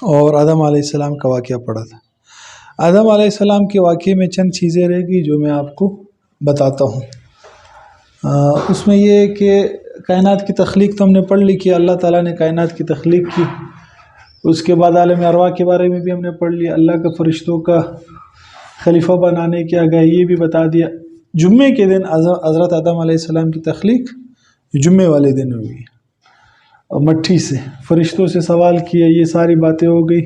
اور آدم علیہ السلام کا واقعہ پڑھا تھا۔ آدم علیہ السلام کے واقعے میں چند چیزیں رہ گئی جو میں آپ کو بتاتا ہوں۔ اس میں یہ ہے کہ کائنات کی تخلیق تو ہم نے پڑھ لی کہ اللہ تعالیٰ نے کائنات کی تخلیق کی، اس کے بعد عالم ارواح کے بارے میں بھی ہم نے پڑھ لیا، اللہ کا فرشتوں کا خلیفہ بنانے کی آگاہی یہ بھی بتا دیا۔ جمعے کے دن حضرت آدم علیہ السلام کی تخلیق جمعے والے دن ہوئی، اور مٹی سے فرشتوں سے سوال کیا، یہ ساری باتیں ہو گئی۔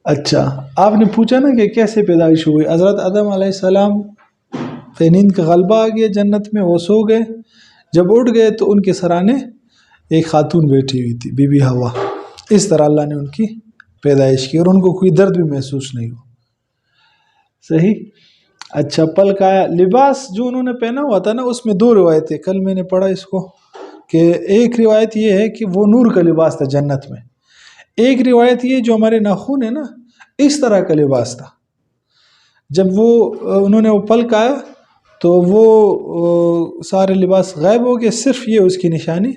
اچھا، آپ نے پوچھا نا کہ کیسے پیدائش ہوئی۔ حضرت آدم علیہ السلام پہ نیند کا غلبہ آ گیا جنت میں، وہ سو گئے، جب اٹھ گئے تو ان کے سرانے ایک خاتون بیٹھی ہوئی تھی، بی بی ہوا۔ اس طرح اللہ نے ان کی پیدائش کی، اور ان کو کوئی درد بھی محسوس نہیں ہو۔ صحیح۔ اچھا، پلک آیا۔ لباس جو انہوں نے پہنا ہوا تھا نا، اس میں دو روایتیں، کل میں نے پڑھا اس کو، کہ ایک روایت یہ ہے کہ وہ نور کا لباس تھا جنت میں، ایک روایت یہ جو ہمارے ناخن ہے نا، اس طرح کا لباس تھا۔ جب وہ انہوں نے وہ پلک آیا تو وہ سارے لباس غائب ہو گئے، صرف یہ اس کی نشانی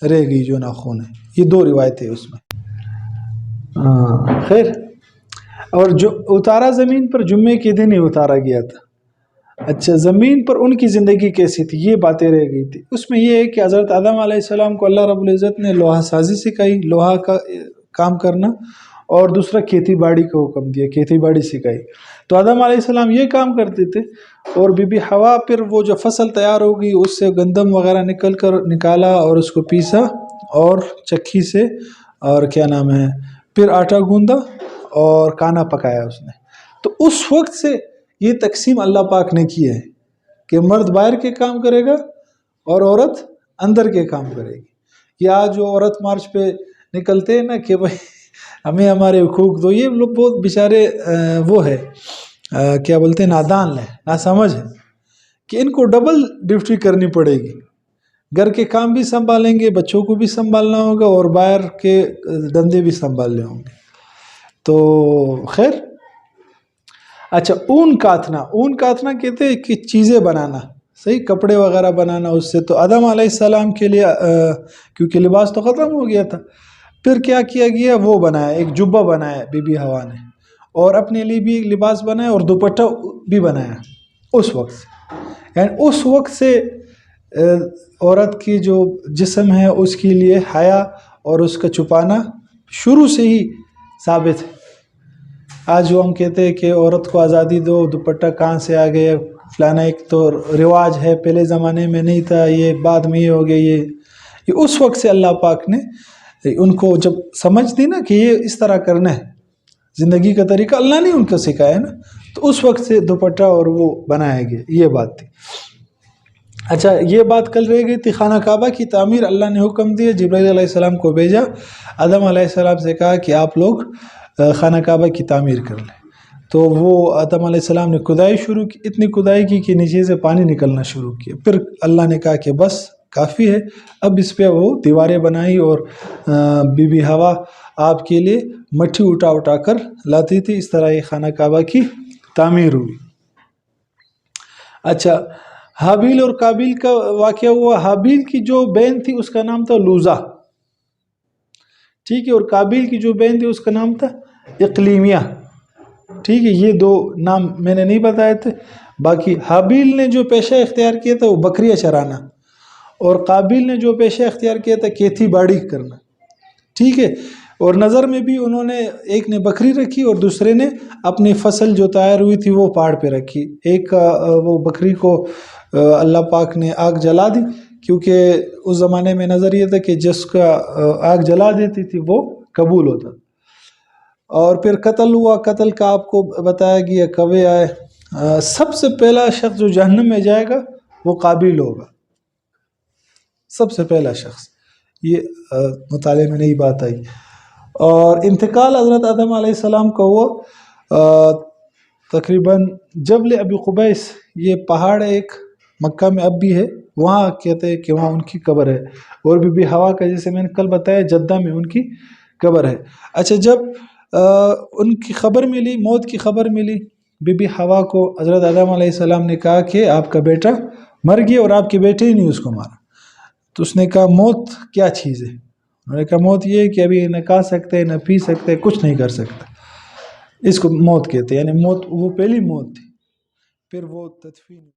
رہ گئی جو ناخن ہے۔ یہ دو روایتیں اس میں۔ خیر، اور جو اتارا زمین پر جمعے کے دن ہی اتارا گیا تھا۔ اچھا، زمین پر ان کی زندگی کیسی تھی، یہ باتیں رہ گئی تھی۔ اس میں یہ ہے کہ حضرت آدم علیہ السلام کو اللہ رب العزت نے لوہا سازی سکھائی، لوہا کا کام کرنا، اور دوسرا کھیتی باڑی کا حکم دیا، کھیتی باڑی سکھائی۔ تو آدم علیہ السلام یہ کام کرتے تھے، اور بی بی ہوا پھر وہ جو فصل تیار ہو گئی اس سے گندم وغیرہ نکالا اور اس کو پیسا، اور چکی سے، اور کیا نام ہے، پھر آٹا گوندا اور کھانا پکایا اس نے۔ تو اس وقت سے یہ تقسیم اللہ پاک نے کی ہے کہ مرد باہر کے کام کرے گا اور عورت اندر کے کام کرے گی۔ یا جو عورت مارچ پہ نکلتے ہیں نا کہ بھائی ہمیں ہمارے حقوق دو، یہ لوگ بہت بیچارے وہ ہے، کیا بولتے ہیں، نادان ہے، ناسمجھ ہے، کہ ان کو ڈبل ڈیوٹی کرنی پڑے گی، گھر کے کام بھی سنبھالیں گے، بچوں کو بھی سنبھالنا ہوگا، اور باہر کے دندے بھی سنبھالنے ہوں گے۔ تو خیر، اچھا، اون کاتنا کہتے ہیں کہ چیزیں بنانا، صحیح، کپڑے وغیرہ بنانا اس سے۔ تو آدم علیہ السلام کے لیے کیونکہ لباس تو ختم ہو گیا تھا، پھر کیا کیا گیا، وہ بنایا، ایک جبہ بنایا بی بی ہوا نے، اور اپنے لیے بھی لباس بنایا اور دوپٹہ بھی بنایا اس وقت سے۔ یعنی اس وقت سے عورت کی جو جسم ہے اس کے لیے حیا اور اس کا چھپانا شروع سے ہی ثابت ہے۔ آج جو ہم کہتے ہیں کہ عورت کو آزادی دو، دوپٹہ کہاں سے آ گیا، فلانا، ایک تو رواج ہے، پہلے زمانے میں نہیں تھا، یہ بعد میں یہ ہو گیا، یہ اس وقت سے اللہ پاک نے ان کو جب سمجھ دی نا کہ یہ اس طرح کرنا ہے، زندگی کا طریقہ اللہ نے ان کو سکھایا نا، تو اس وقت سے دوپٹہ اور وہ بنایا گیا، یہ بات تھی۔ اچھا، یہ بات کل رہ گئی تھی، خانہ کعبہ کی تعمیر اللہ نے حکم دیا، جبرائیل علیہ السلام کو بھیجا، آدم علیہ السلام سے کہا کہ آپ لوگ خانہ کعبہ کی تعمیر کر لیں۔ تو وہ آدم علیہ السلام نے کھدائی شروع کی، اتنی کھدائی کی کہ نیچے سے پانی نکلنا شروع کیا۔ پھر اللہ نے کہا کہ بس کافی ہے، اب اس پہ وہ دیواریں بنائی، اور بی بی ہوا آپ کے لیے مٹی اٹھا کر لاتی تھی، اس طرح یہ خانہ کعبہ کی تعمیر ہوئی۔ اچھا، حابیل اور قابیل کا واقعہ ہوا۔ حابیل کی جو بہن تھی اس کا نام تھا لوزا، ٹھیک ہے، اور قابیل کی جو بہن تھی اس کا نام تھا اقلیمیہ، ٹھیک ہے۔ یہ دو نام میں نے نہیں بتائے تھے۔ باقی حابیل نے جو پیشہ اختیار کیا تھا وہ بکریاں چرانا، اور قابیل نے جو پیشہ اختیار کیا تھا کھیتی باڑی کرنا، ٹھیک ہے۔ اور نظر میں بھی انہوں نے، ایک نے بکری رکھی اور دوسرے نے اپنی فصل جو تیار ہوئی تھی وہ پہاڑ پہ رکھی۔ ایک وہ بکری کو اللہ پاک نے آگ جلا دی، کیونکہ اس زمانے میں نظر یہ تھا کہ جس کا آگ جلا دیتی تھی وہ قبول ہوتا۔ اور پھر قتل ہوا، قتل کا آپ کو بتایا گیا، کوے آئے۔ سب سے پہلا شخص جو جہنم میں جائے گا وہ قابیل ہوگا، سب سے پہلا شخص، یہ مطالعے میں نئی بات آئی۔ اور انتقال حضرت آدم علیہ السلام کا ہوا تقریباً جبل ابی قبیس، یہ پہاڑ ایک مکہ میں اب بھی ہے، وہاں کہتے ہیں کہ وہاں ان کی قبر ہے، اور بی بی ہوا کا جیسے میں نے کل بتایا جدہ میں ان کی قبر ہے۔ اچھا، جب ان کی خبر ملی، موت کی خبر ملی بی بی ہوا کو، حضرت آدم علیہ السلام نے کہا کہ آپ کا بیٹا مر گیا اور آپ کے بیٹے ہی نہیں اس کو مارا۔ تو اس نے کہا موت کیا چیز ہے؟ انہوں نے کہا موت یہ ہے کہ ابھی نہ کھا سکتے نہ پی سکتے کچھ نہیں کر سکتا، اس کو موت کہتے ہیں، یعنی موت وہ پہلی موت تھی، پھر وہ تدفین